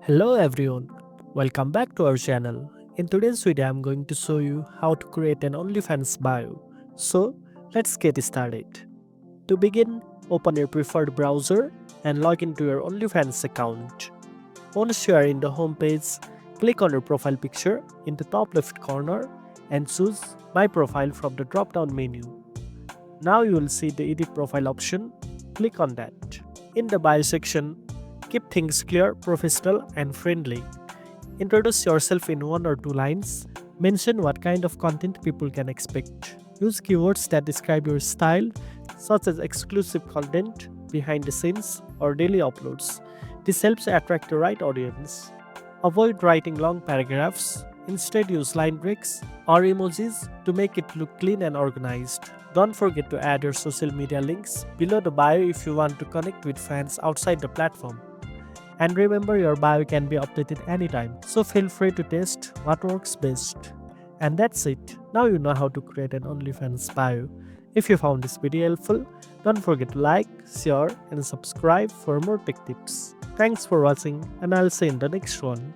Hello everyone, welcome back to our channel. In today's video, I'm going to show you how to create an OnlyFans bio. So, let's get started. To begin, open your preferred browser and log into your OnlyFans account. Once you are in the home page, click on your profile picture in the top left corner and choose My Profile from the drop-down menu. Now you will see the Edit Profile option. Click on that. In the bio section, keep things clear, professional, and friendly. Introduce yourself in one or two lines. Mention what kind of content people can expect. Use keywords that describe your style, such as exclusive content, behind the scenes, or daily uploads. This helps attract the right audience. Avoid writing long paragraphs. Instead, use line breaks or emojis to make it look clean and organized. Don't forget to add your social media links below the bio if you want to connect with fans outside the platform. And remember, your bio can be updated anytime, so feel free to test what works best. And that's it. Now you know how to create an OnlyFans bio. If you found this video helpful, don't forget to like, share, and subscribe for more tech tips. Thanks for watching, and I'll see you in the next one.